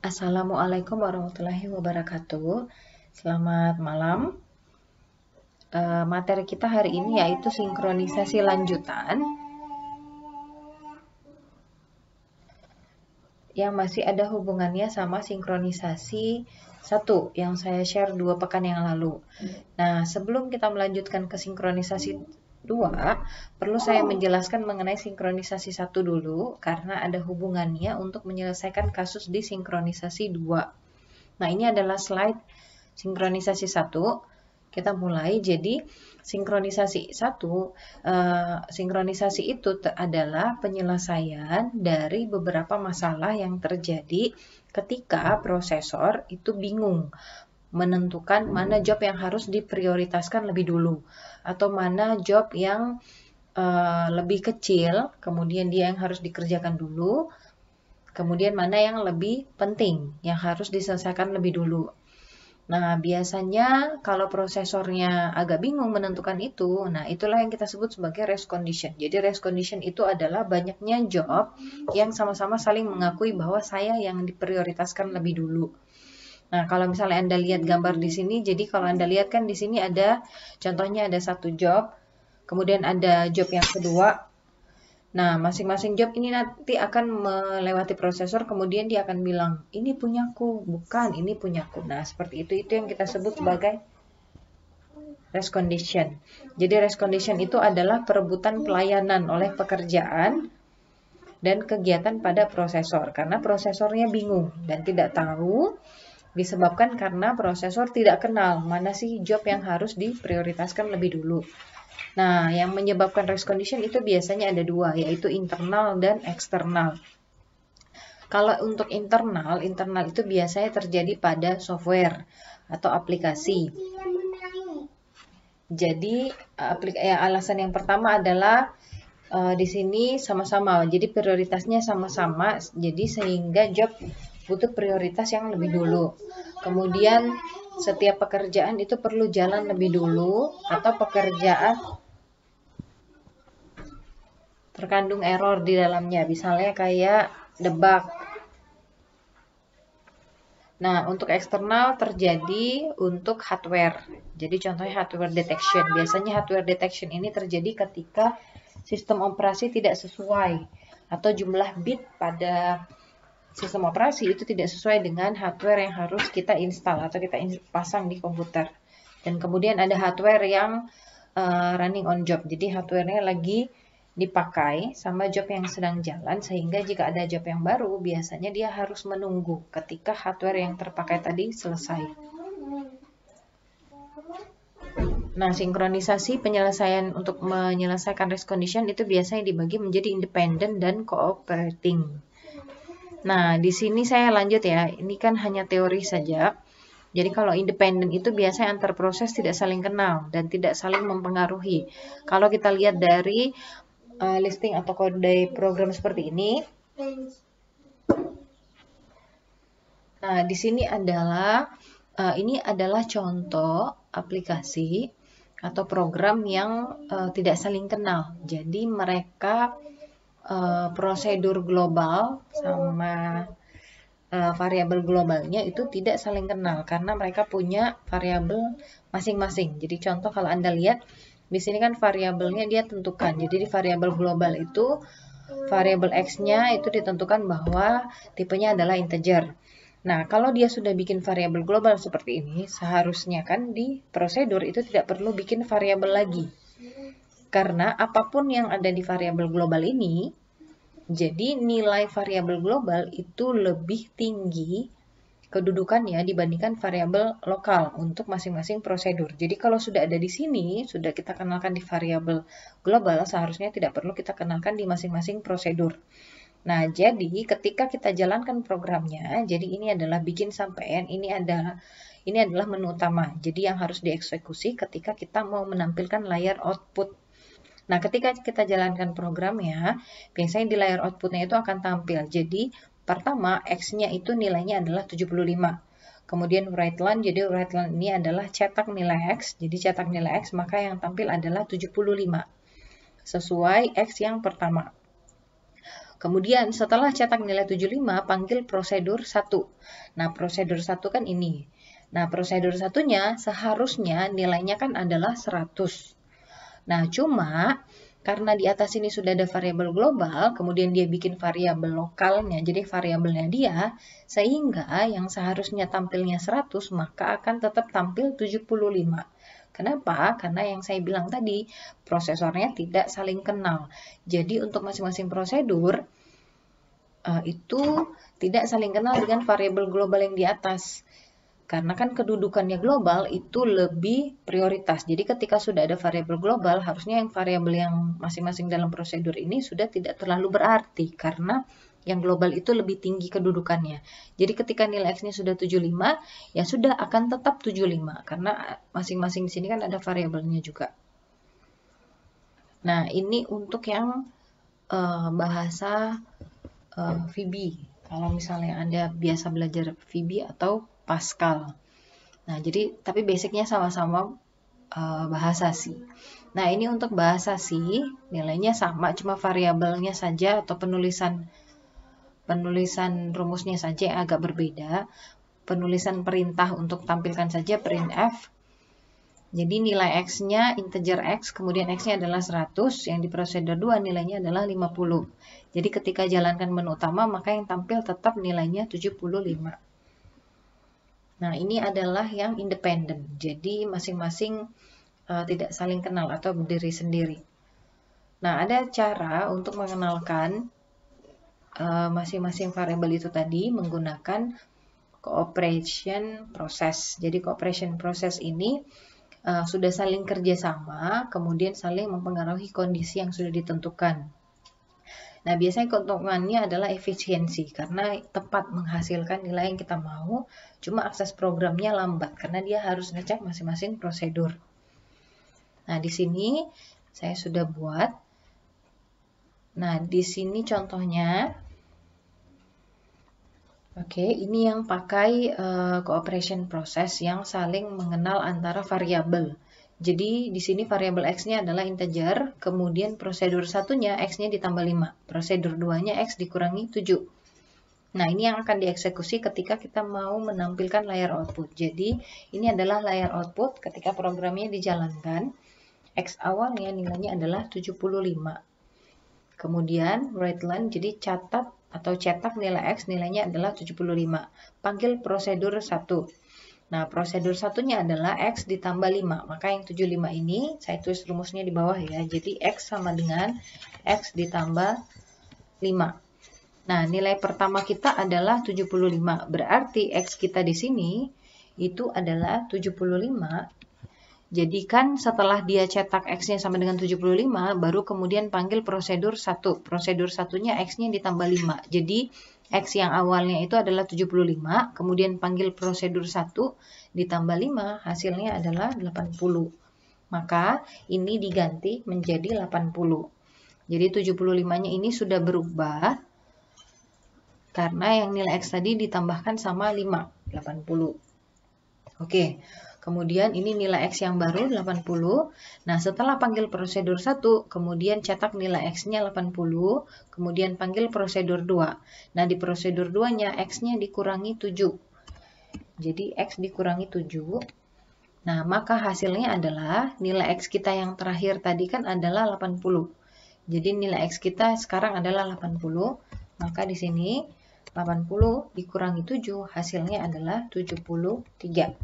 Assalamualaikum warahmatullahi wabarakatuh. Selamat malam. Materi kita hari ini yaitu sinkronisasi lanjutan yang masih ada hubungannya sama sinkronisasi 1 yang saya share 2 pekan yang lalu. Nah, sebelum kita melanjutkan ke sinkronisasi 2, perlu saya menjelaskan mengenai sinkronisasi 1 dulu karena ada hubungannya untuk menyelesaikan kasus di sinkronisasi 2. Nah, ini adalah slide sinkronisasi 1. Kita mulai. Jadi, sinkronisasi 1, sinkronisasi itu adalah penyelesaian dari beberapa masalah yang terjadi ketika prosesor itu bingung menentukan mana job yang harus diprioritaskan lebih dulu atau mana job yang lebih kecil, kemudian dia yang harus dikerjakan dulu, kemudian mana yang lebih penting, yang harus diselesaikan lebih dulu. Nah, biasanya kalau prosesornya agak bingung menentukan itu, nah itulah yang kita sebut sebagai race condition. Jadi race condition itu adalah banyaknya job yang sama-sama saling mengakui bahwa saya yang diprioritaskan lebih dulu. Nah, kalau misalnya Anda lihat gambar di sini, jadi kalau Anda lihat kan di sini ada, contohnya ada satu job, kemudian ada job yang kedua. Nah, masing-masing job ini nanti akan melewati prosesor, kemudian dia akan bilang, ini punyaku, bukan, ini punyaku. Nah, seperti itu yang kita sebut sebagai race condition. Jadi race condition itu adalah perebutan pelayanan oleh pekerjaan dan kegiatan pada prosesor. Karena prosesornya bingung dan tidak tahu, disebabkan karena prosesor tidak kenal mana sih job yang harus diprioritaskan lebih dulu. Nah, yang menyebabkan race condition itu biasanya ada dua, yaitu internal dan eksternal. Kalau untuk internal itu biasanya terjadi pada software atau aplikasi. Jadi, alasan yang pertama adalah di sini sama-sama, jadi prioritasnya sama-sama, jadi sehingga job butuh prioritas yang lebih dulu. Kemudian setiap pekerjaan itu perlu jalan lebih dulu atau pekerjaan terkandung error di dalamnya, misalnya kayak debug. Nah, untuk eksternal terjadi untuk hardware. Jadi contohnya hardware detection. Biasanya hardware detection ini terjadi ketika sistem operasi tidak sesuai atau jumlah bit pada sistem operasi itu tidak sesuai dengan hardware yang harus kita install atau kita pasang di komputer. Dan kemudian ada hardware yang running on job. Jadi hardware-nya lagi dipakai sama job yang sedang jalan, sehingga jika ada job yang baru, biasanya dia harus menunggu ketika hardware yang terpakai tadi selesai. Nah, sinkronisasi penyelesaian untuk menyelesaikan race condition itu biasanya dibagi menjadi independent dan cooperating. Nah, di sini saya lanjut ya, ini kan hanya teori saja. Jadi kalau independen itu biasanya antar proses tidak saling kenal dan tidak saling mempengaruhi. Kalau kita lihat dari listing atau kode program seperti ini. Nah, di sini adalah contoh aplikasi atau program yang tidak saling kenal. Jadi mereka prosedur global sama variabel globalnya itu tidak saling kenal karena mereka punya variabel masing-masing. Jadi contoh kalau Anda lihat di sini kan variabelnya dia tentukan. Jadi di variabel global itu variabel X-nya itu ditentukan bahwa tipenya adalah integer. Nah, kalau dia sudah bikin variabel global seperti ini, seharusnya kan di prosedur itu tidak perlu bikin variabel lagi. Karena apapun yang ada di variabel global ini, jadi nilai variabel global itu lebih tinggi kedudukannya dibandingkan variabel lokal untuk masing-masing prosedur. Jadi kalau sudah ada di sini, sudah kita kenalkan di variabel global, seharusnya tidak perlu kita kenalkan di masing-masing prosedur. Nah, jadi ketika kita jalankan programnya, jadi ini adalah begin sampai end, ini adalah menu utama. Jadi yang harus dieksekusi ketika kita mau menampilkan layar output. Nah, ketika kita jalankan programnya, biasanya di layar outputnya itu akan tampil. Jadi, pertama, X-nya itu nilainya adalah 75. Kemudian write line, jadi write line ini adalah cetak nilai X. Jadi cetak nilai X, maka yang tampil adalah 75. Sesuai X yang pertama. Kemudian setelah cetak nilai 75, panggil prosedur 1. Nah, prosedur 1 kan ini. Nah, prosedur satunya seharusnya nilainya kan adalah 100. Nah, cuma karena di atas ini sudah ada variabel global, kemudian dia bikin variabel lokalnya, jadi variabelnya dia, sehingga yang seharusnya tampilnya 100, maka akan tetap tampil 75. Kenapa? Karena yang saya bilang tadi, prosesornya tidak saling kenal. Jadi untuk masing-masing prosedur, itu tidak saling kenal dengan variabel global yang di atas. Karena kan kedudukannya global itu lebih prioritas. Jadi ketika sudah ada variabel global, harusnya yang variabel yang masing-masing dalam prosedur ini sudah tidak terlalu berarti. Karena yang global itu lebih tinggi kedudukannya. Jadi ketika nilai X-nya sudah 75, ya sudah akan tetap 75. Karena masing-masing di sini kan ada variabelnya juga. Nah, ini untuk yang bahasa VB. Kalau misalnya Anda biasa belajar VB atau Pascal. Nah, jadi tapi basicnya sama-sama bahasa C. Nah, ini untuk bahasa C, nilainya sama, cuma variabelnya saja atau penulisan rumusnya saja yang agak berbeda. Penulisan perintah untuk tampilkan saja printf. Jadi nilai X-nya integer X, kemudian X-nya adalah 100, yang di prosedur 2 nilainya adalah 50. Jadi ketika jalankan menu utama, maka yang tampil tetap nilainya 75. Nah, ini adalah yang independen. Jadi masing-masing tidak saling kenal atau berdiri sendiri. Nah, ada cara untuk mengenalkan masing-masing variabel itu tadi menggunakan cooperation process. Jadi cooperation process ini sudah saling kerjasama, kemudian saling mempengaruhi kondisi yang sudah ditentukan. Nah, biasanya keuntungannya adalah efisiensi, karena tepat menghasilkan nilai yang kita mau, cuma akses programnya lambat, karena dia harus ngecek masing-masing prosedur. Nah, di sini saya sudah buat. Nah, di sini contohnya, oke, ini yang pakai cooperation process yang saling mengenal antara variabel. Jadi di sini variabel X-nya adalah integer, kemudian prosedur satunya X-nya ditambah 5, prosedur 2-nya X dikurangi 7. Nah, ini yang akan dieksekusi ketika kita mau menampilkan layar output. Jadi ini adalah layar output ketika programnya dijalankan. X awalnya nilainya adalah 75. Kemudian write line, jadi catat atau cetak nilai X nilainya adalah 75. Panggil prosedur 1. Nah, prosedur satunya adalah X ditambah 5. Maka yang 75 ini, saya tulis rumusnya di bawah ya. Jadi X sama dengan X ditambah 5. Nah, nilai pertama kita adalah 75. Berarti X kita di sini itu adalah 75. Jadi kan setelah dia cetak X-nya sama dengan 75, baru kemudian panggil prosedur 1. Prosedur satunya X-nya ditambah 5. Jadi X yang awalnya itu adalah 75, kemudian panggil prosedur 1, ditambah 5, hasilnya adalah 80. Maka ini diganti menjadi 80. Jadi 75-nya ini sudah berubah, karena yang nilai X tadi ditambahkan sama 5, 80. Oke, kemudian ini nilai X yang baru 80. Nah, setelah panggil prosedur 1, kemudian cetak nilai X-nya 80, kemudian panggil prosedur 2. Nah, di prosedur 2-nya X-nya dikurangi 7. Jadi X dikurangi 7. Nah, maka hasilnya adalah nilai X kita yang terakhir tadi kan adalah 80. Jadi nilai X kita sekarang adalah 80. Maka di sini 80 dikurangi 7, hasilnya adalah 73.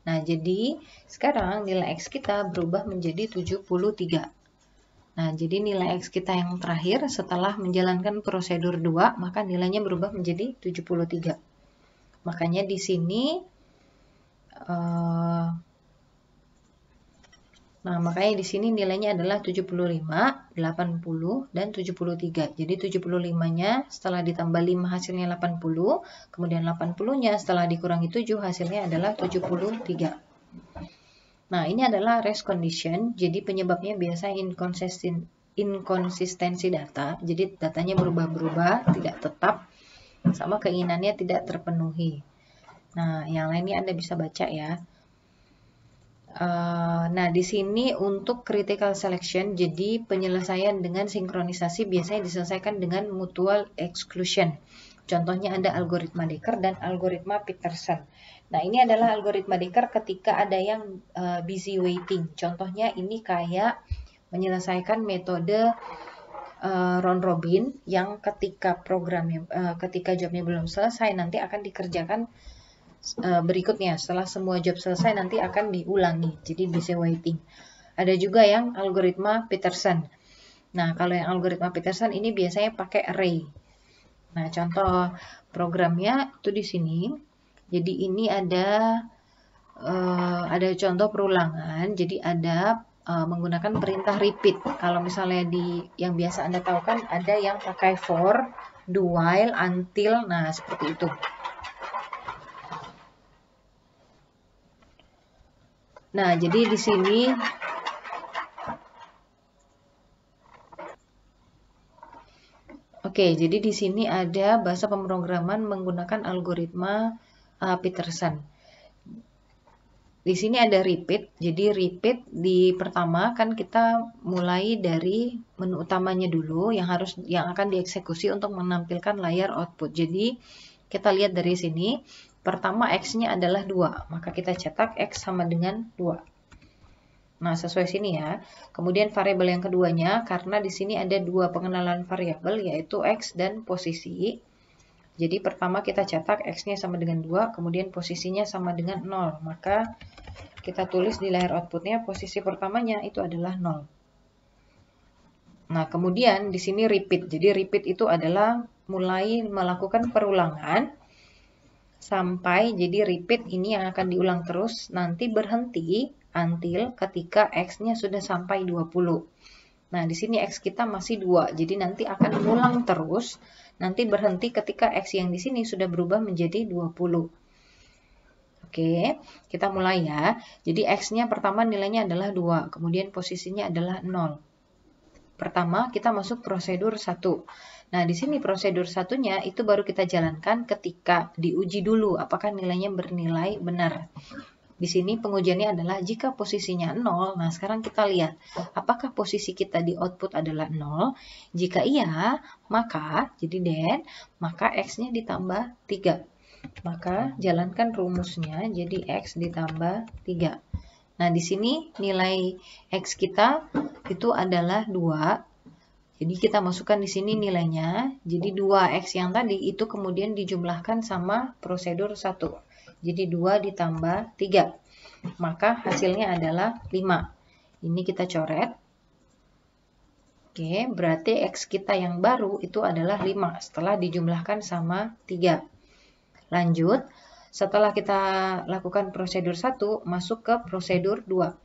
Nah, jadi sekarang nilai X kita berubah menjadi 73. Nah, jadi nilai X kita yang terakhir setelah menjalankan prosedur 2, maka nilainya berubah menjadi 73. Makanya di sini, nilainya adalah 75, 80, dan 73. Jadi 75-nya setelah ditambah 5 hasilnya 80, kemudian 80-nya setelah dikurangi 7 hasilnya adalah 73. Nah, ini adalah race condition, jadi penyebabnya biasa inkonsistensi data, jadi datanya berubah-berubah, tidak tetap, sama keinginannya tidak terpenuhi. Nah, yang lainnya Anda bisa baca ya. Nah, di sini untuk critical selection, jadi penyelesaian dengan sinkronisasi biasanya diselesaikan dengan mutual exclusion. Contohnya ada algoritma Dekker dan algoritma Peterson. Nah, ini adalah algoritma Dekker ketika ada yang busy waiting. Contohnya ini kayak menyelesaikan metode round robin yang ketika ketika jobnya belum selesai nanti akan dikerjakan berikutnya. Setelah semua job selesai nanti akan diulangi, jadi busy waiting. Ada juga yang algoritma Peterson. Nah, kalau yang algoritma Peterson ini biasanya pakai array. Nah, contoh programnya itu di sini. Jadi ini ada contoh perulangan. Jadi ada menggunakan perintah repeat. Kalau misalnya yang biasa Anda tahu kan ada yang pakai for, do while, until. Nah, seperti itu. Nah, jadi di sini jadi di sini ada bahasa pemrograman menggunakan algoritma Peterson. Di sini ada repeat. Jadi repeat di pertama kan kita mulai dari menu utamanya dulu yang akan dieksekusi untuk menampilkan layar output. Jadi kita lihat dari sini. Pertama X-nya adalah 2, maka kita cetak X sama dengan 2. Nah, sesuai sini ya. Kemudian variabel yang keduanya, karena di sini ada 2 pengenalan variabel, yaitu X dan posisi. Jadi pertama kita cetak X-nya sama dengan 2, kemudian posisinya sama dengan 0. Maka kita tulis di layar outputnya posisi pertamanya itu adalah 0. Nah, kemudian di sini repeat. Jadi repeat itu adalah mulai melakukan perulangan sampai jadi repeat ini yang akan diulang terus, nanti berhenti until ketika X-nya sudah sampai 20. Nah, di sini X kita masih 2, jadi nanti akan mengulang terus, nanti berhenti ketika X yang di sini sudah berubah menjadi 20. Oke, kita mulai ya. Jadi X-nya pertama nilainya adalah 2, kemudian posisinya adalah 0. Pertama, kita masuk prosedur 1. Nah, di sini prosedur satunya itu baru kita jalankan ketika diuji dulu apakah nilainya bernilai benar. Di sini pengujiannya adalah jika posisinya 0, nah sekarang kita lihat apakah posisi kita di output adalah 0. Jika iya, maka maka X-nya ditambah 3. Maka jalankan rumusnya jadi X ditambah 3. Nah, di sini nilai X kita itu adalah 2. Jadi kita masukkan di sini nilainya. Jadi 2X yang tadi itu kemudian dijumlahkan sama prosedur 1. Jadi 2 ditambah 3. Maka hasilnya adalah 5. Ini kita coret. Oke, berarti X kita yang baru itu adalah 5 setelah dijumlahkan sama 3. Lanjut, setelah kita lakukan prosedur 1, masuk ke prosedur 2.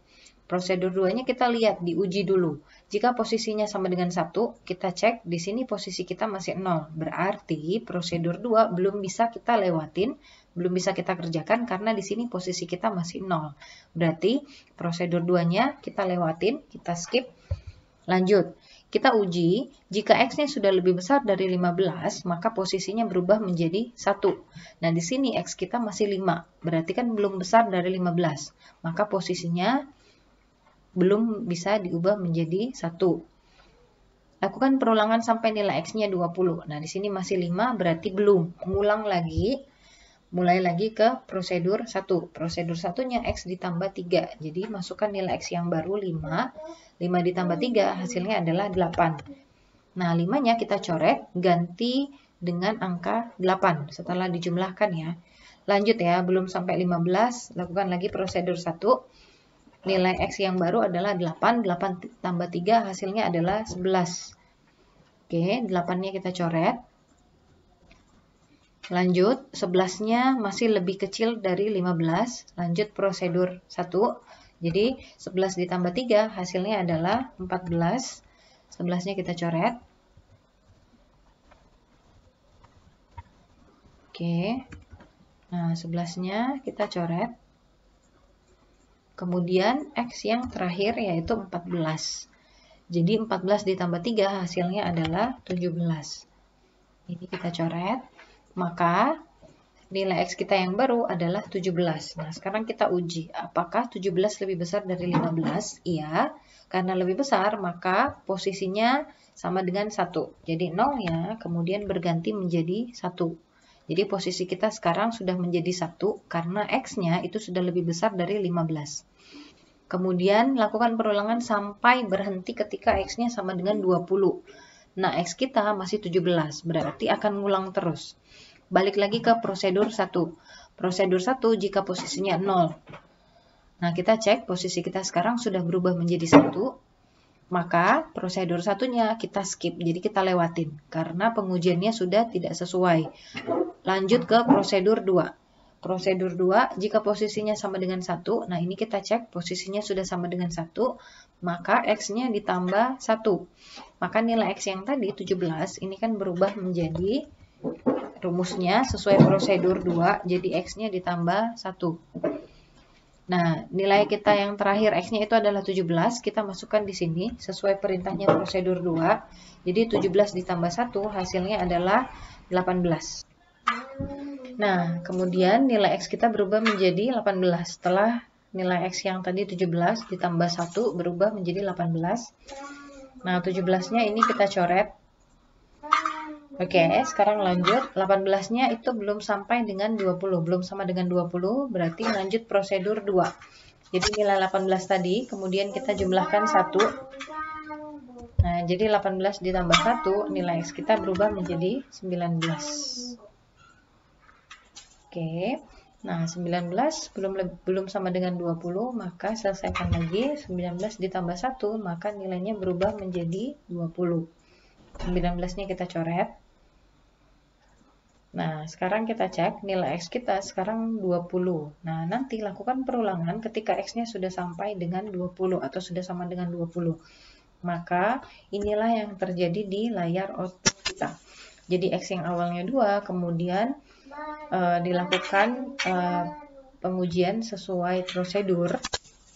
Prosedur 2-nya kita lihat, diuji dulu. Jika posisinya sama dengan 1, kita cek di sini posisi kita masih 0. Berarti prosedur 2 belum bisa kita lewatin, belum bisa kita kerjakan karena di sini posisi kita masih 0. Berarti prosedur 2-nya kita lewatin, kita skip. Lanjut, kita uji, jika X-nya sudah lebih besar dari 15, maka posisinya berubah menjadi 1. Nah, di sini X kita masih 5, berarti kan belum besar dari 15. Maka posisinya belum bisa diubah menjadi 1. Lakukan perulangan sampai nilai X-nya 20. Nah, di sini masih 5, berarti belum. Mengulang lagi, mulai lagi ke prosedur 1. Prosedur 1-nya X ditambah 3. Jadi, masukkan nilai X yang baru 5. 5 ditambah 3, hasilnya adalah 8. Nah, 5-nya kita coret, ganti dengan angka 8 setelah dijumlahkan ya. Lanjut ya, belum sampai 15, lakukan lagi prosedur 1. Nilai X yang baru adalah 8, 8 tambah 3 hasilnya adalah 11. Oke, 8-nya kita coret. Lanjut, 11-nya masih lebih kecil dari 15. Lanjut prosedur 1. Jadi 11 ditambah 3 hasilnya adalah 14. 11-nya kita coret. Oke. Nah, 11-nya kita coret. Kemudian X yang terakhir yaitu 14. Jadi 14 ditambah 3 hasilnya adalah 17. Ini kita coret. Maka nilai X kita yang baru adalah 17. Nah, sekarang kita uji. Apakah 17 lebih besar dari 15? Iya. Karena lebih besar, maka posisinya sama dengan 1. Jadi 0-nya kemudian berganti menjadi 1. Jadi posisi kita sekarang sudah menjadi 1 karena X-nya itu sudah lebih besar dari 15. Kemudian lakukan perulangan sampai berhenti ketika X-nya sama dengan 20. Nah, X kita masih 17, berarti akan ngulang terus. Balik lagi ke prosedur 1. Prosedur 1 jika posisinya 0. Nah, kita cek posisi kita sekarang sudah berubah menjadi 1. Maka prosedur satunya kita skip, jadi kita lewatin. Karena pengujiannya sudah tidak sesuai. Lanjut ke prosedur 2. Prosedur 2, jika posisinya sama dengan 1, nah ini kita cek posisinya sudah sama dengan 1, maka X-nya ditambah 1. Maka nilai X yang tadi 17, ini kan berubah menjadi rumusnya sesuai prosedur 2, jadi X-nya ditambah 1. Nah, nilai kita yang terakhir X-nya itu adalah 17, kita masukkan di sini sesuai perintahnya prosedur 2. Jadi 17 ditambah 1 hasilnya adalah 18. Nah, kemudian nilai X kita berubah menjadi 18. Setelah nilai X yang tadi 17 ditambah 1 berubah menjadi 18. Nah, 17-nya ini kita coret. Oke, sekarang lanjut. 18-nya itu belum sampai dengan 20. Belum sama dengan 20, berarti lanjut prosedur 2. Jadi nilai 18 tadi, kemudian kita jumlahkan 1. Nah, jadi 18 ditambah 1, nilai X kita berubah menjadi 19. Oke, nah 19 belum sama dengan 20, maka selesaikan lagi. 19 ditambah 1, maka nilainya berubah menjadi 20. 19-nya kita coret. Nah, sekarang kita cek nilai X kita sekarang 20. Nah, nanti lakukan perulangan ketika X-nya sudah sampai dengan 20 atau sudah sama dengan 20. Maka inilah yang terjadi di layar output kita. Jadi X yang awalnya 2, kemudian dilakukan pengujian sesuai prosedur,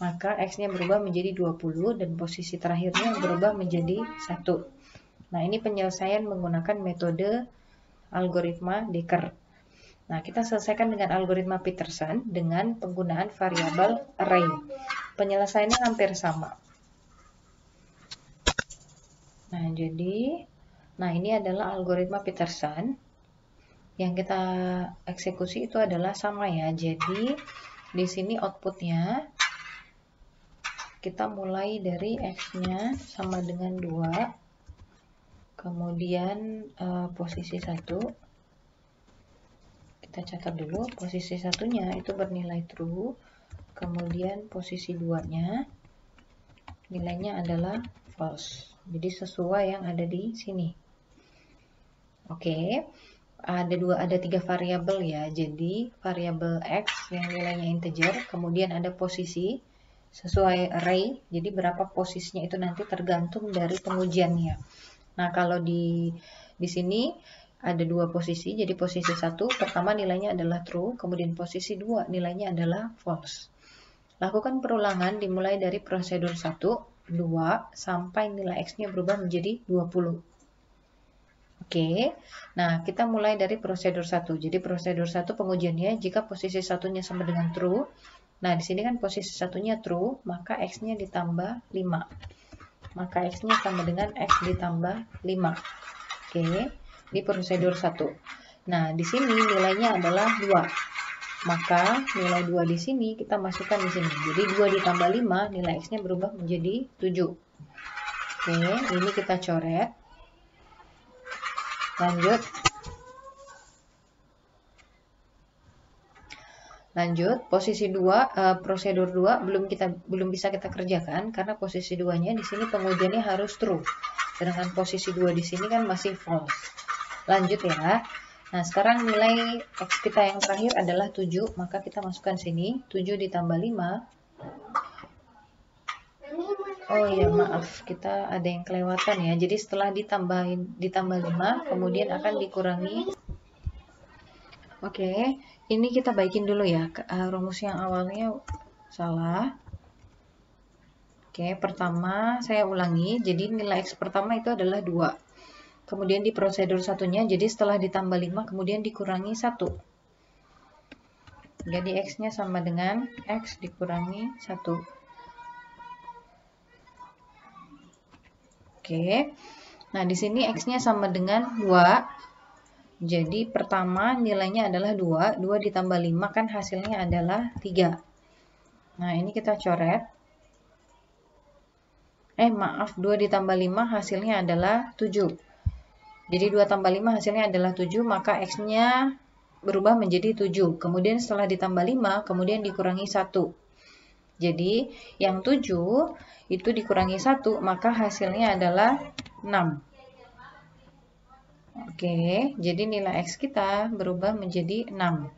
maka X-nya berubah menjadi 20 dan posisi terakhirnya berubah menjadi 1. Nah, ini penyelesaian menggunakan metode algoritma Decker. Nah, kita selesaikan dengan algoritma Peterson dengan penggunaan variabel array. Penyelesaiannya hampir sama. Nah, ini adalah algoritma Peterson. Yang kita eksekusi itu adalah sama ya. Jadi di sini outputnya kita mulai dari X-nya sama dengan 2. Kemudian posisi 1. Kita catat dulu. Posisi satunya itu bernilai true. Kemudian posisi 2-nya nilainya adalah false. Jadi sesuai yang ada di sini. Oke. Ada 3 variabel ya. Jadi variabel X yang nilainya integer, kemudian ada posisi sesuai array. Jadi berapa posisinya itu nanti tergantung dari pengujiannya. Nah, kalau di sini ada 2 posisi. Jadi posisi 1 pertama nilainya adalah true, kemudian posisi 2 nilainya adalah false. Lakukan perulangan dimulai dari prosedur 1, 2 sampai nilai X-nya berubah menjadi 20. Oke, nah kita mulai dari prosedur 1. Jadi prosedur 1 pengujiannya jika posisi satunya sama dengan true. Nah, di sini kan posisi satunya true, maka X-nya ditambah 5. Maka X-nya sama dengan X ditambah 5. Oke, di prosedur 1. Nah, di sini nilainya adalah 2. Maka nilai 2 di sini kita masukkan di sini. Jadi 2 ditambah 5, nilai X-nya berubah menjadi 7. Oke, ini kita coret. Lanjut, posisi 2, prosedur 2 belum bisa kita kerjakan karena posisi 2-nya di sini pengujiannya harus true. Sedangkan posisi 2 di sini kan masih false. Lanjut ya. Nah, sekarang nilai X kita yang terakhir adalah 7, maka kita masukkan sini. 7 ditambah 5. Oh ya, maaf, kita ada yang kelewatan ya. Jadi setelah ditambah 5, kemudian akan dikurangi. Oke, ini kita baikin dulu ya. Rumus yang awalnya salah. Oke, pertama saya ulangi. Jadi nilai X pertama itu adalah 2. Kemudian di prosedur satunya, jadi setelah ditambah 5, kemudian dikurangi 1. Jadi X-nya sama dengan X dikurangi 1. Oke. Nah, di sini X-nya sama dengan 2. Jadi pertama nilainya adalah 2. 2 ditambah 5 kan hasilnya adalah 3. Nah, ini kita coret. Maaf, 2 ditambah 5 hasilnya adalah 7. Jadi 2 tambah 5 hasilnya adalah 7, maka X-nya berubah menjadi 7. Kemudian setelah ditambah 5, kemudian dikurangi 1. Jadi yang 7 itu dikurangi 1, maka hasilnya adalah 6. Oke, jadi nilai X kita berubah menjadi 6.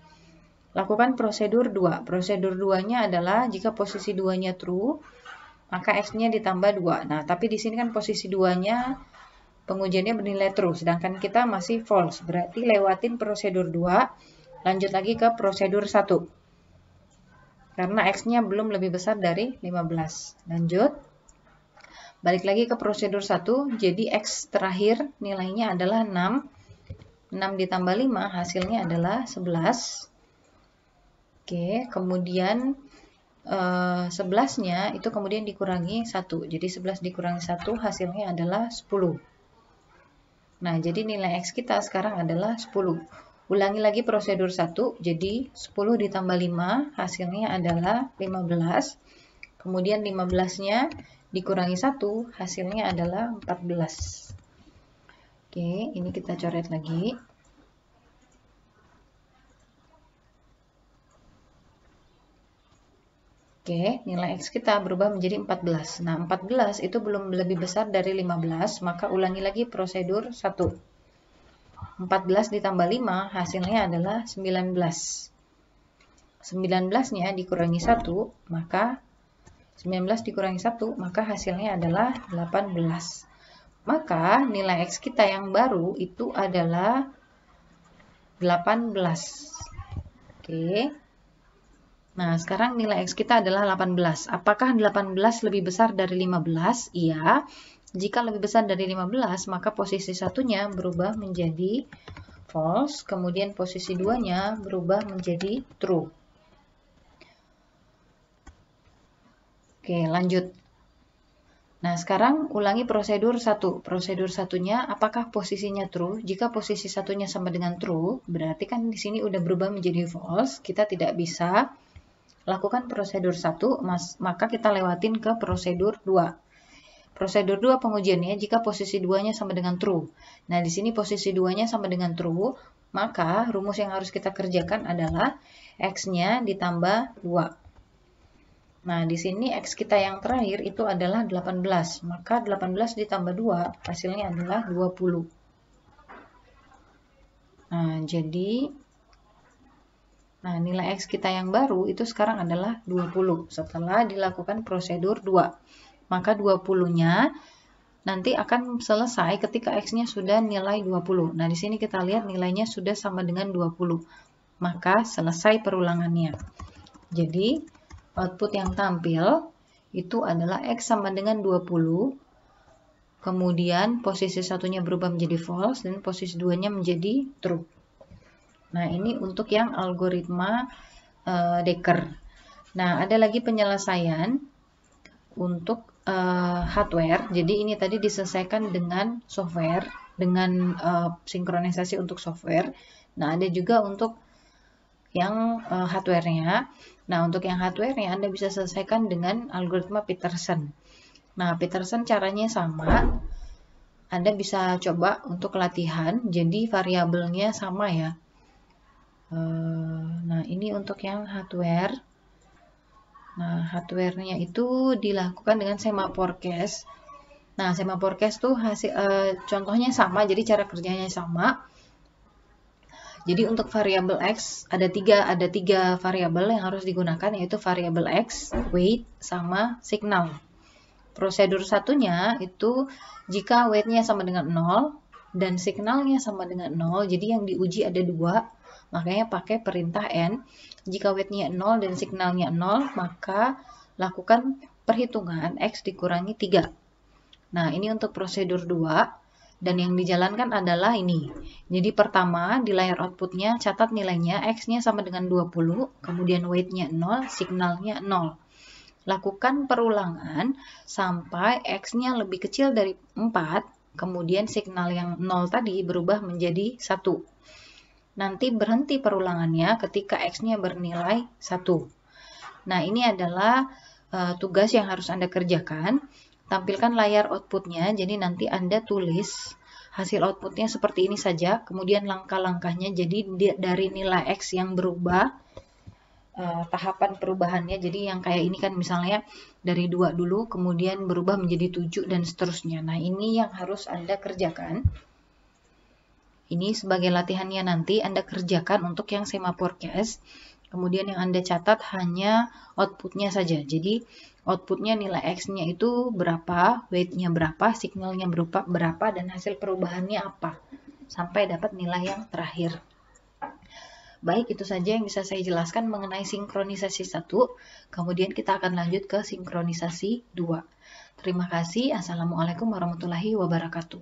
Lakukan prosedur 2. Prosedur 2-nya adalah jika posisi 2-nya true, maka X-nya ditambah 2. Nah, tapi di sini kan posisi 2-nya pengujiannya bernilai true, sedangkan kita masih false. Berarti lewatin prosedur 2, lanjut lagi ke prosedur 1. Karena X-nya belum lebih besar dari 15. Lanjut. Balik lagi ke prosedur 1, jadi X terakhir nilainya adalah 6. 6 ditambah 5 hasilnya adalah 11. Oke, kemudian 11-nya itu kemudian dikurangi 1. Jadi 11 dikurangi 1 hasilnya adalah 10. Nah, jadi nilai X kita sekarang adalah 10. Ulangi lagi prosedur 1, jadi 10 ditambah 5 hasilnya adalah 15. Kemudian 15-nya dikurangi 1 hasilnya adalah 14. Oke, ini kita coret lagi. Oke, nilai X kita berubah menjadi 14. Nah, 14 itu belum lebih besar dari 15, maka ulangi lagi prosedur 1. 14 ditambah 5 hasilnya adalah 19. 19-nya dikurangi 1, maka 19 dikurangi 1, maka hasilnya adalah 18. Maka nilai X kita yang baru itu adalah 18. Oke. Nah, sekarang nilai X kita adalah 18. Apakah 18 lebih besar dari 15? Iya. Jika lebih besar dari 15, maka posisi satunya berubah menjadi false, kemudian posisi 2-nya berubah menjadi true. Oke, lanjut. Nah, sekarang ulangi prosedur 1. Prosedur 1-nya apakah posisinya true? Jika posisi satunya sama dengan true, berarti kan di sini udah berubah menjadi false. Kita tidak bisa lakukan prosedur 1, maka kita lewatin ke prosedur 2. Prosedur 2 pengujiannya jika posisi 2-nya sama dengan true. Nah, di sini posisi 2-nya sama dengan true, maka rumus yang harus kita kerjakan adalah X-nya ditambah 2. Nah, di sini X kita yang terakhir itu adalah 18. Maka 18 ditambah 2 hasilnya adalah 20. Nah, jadi nilai X kita yang baru itu sekarang adalah 20 setelah dilakukan prosedur 2. Maka 20-nya nanti akan selesai ketika X-nya sudah nilai 20. Nah, di sini kita lihat nilainya sudah sama dengan 20. Maka selesai perulangannya. Jadi, output yang tampil itu adalah X sama dengan 20. Kemudian posisi satunya berubah menjadi false dan posisi 2-nya menjadi true. Nah, ini untuk yang algoritma Dekker. Nah, ada lagi penyelesaian untuk hardware. Jadi ini tadi diselesaikan dengan software, dengan sinkronisasi untuk software. Nah, ada juga untuk yang hardware-nya. Nah, untuk yang hardware-nya Anda bisa selesaikan dengan algoritma Peterson. Nah, Peterson caranya sama. Anda bisa coba untuk latihan, jadi variabelnya sama ya. Nah, ini untuk yang hardware. Nah, hardware-nya itu dilakukan dengan semaphore case. Nah, semaphore case tuh contohnya sama, jadi cara kerjanya sama. Jadi untuk variabel X ada tiga variabel yang harus digunakan, yaitu variabel X, weight, sama signal. Prosedur satunya itu jika weight-nya sama dengan 0 dan signalnya sama dengan 0, jadi yang diuji ada 2. Makanya pakai perintah N. Jika weight-nya 0 dan signalnya 0, maka lakukan perhitungan X dikurangi 3. Nah, ini untuk prosedur 2. Dan yang dijalankan adalah ini. Jadi pertama di layar outputnya catat nilainya, X-nya sama dengan 20, kemudian weight-nya 0, signalnya 0. Lakukan perulangan sampai X-nya lebih kecil dari 4, kemudian signal yang 0 tadi berubah menjadi 1. Nanti berhenti perulangannya ketika X-nya bernilai 1. Nah, ini adalah tugas yang harus Anda kerjakan. Tampilkan layar outputnya, jadi nanti Anda tulis hasil outputnya seperti ini saja, kemudian langkah-langkahnya, jadi dari nilai X yang berubah, tahapan perubahannya, jadi yang kayak ini kan misalnya dari 2 dulu, kemudian berubah menjadi 7 dan seterusnya. Nah, ini yang harus Anda kerjakan. Ini sebagai latihannya nanti Anda kerjakan untuk yang Semaphore-Case. Kemudian yang Anda catat hanya outputnya saja. Jadi outputnya nilai X-nya itu berapa, weight-nya berapa, signalnya berupa berapa, dan hasil perubahannya apa. Sampai dapat nilai yang terakhir. Baik, itu saja yang bisa saya jelaskan mengenai sinkronisasi 1. Kemudian kita akan lanjut ke sinkronisasi 2. Terima kasih. Assalamualaikum warahmatullahi wabarakatuh.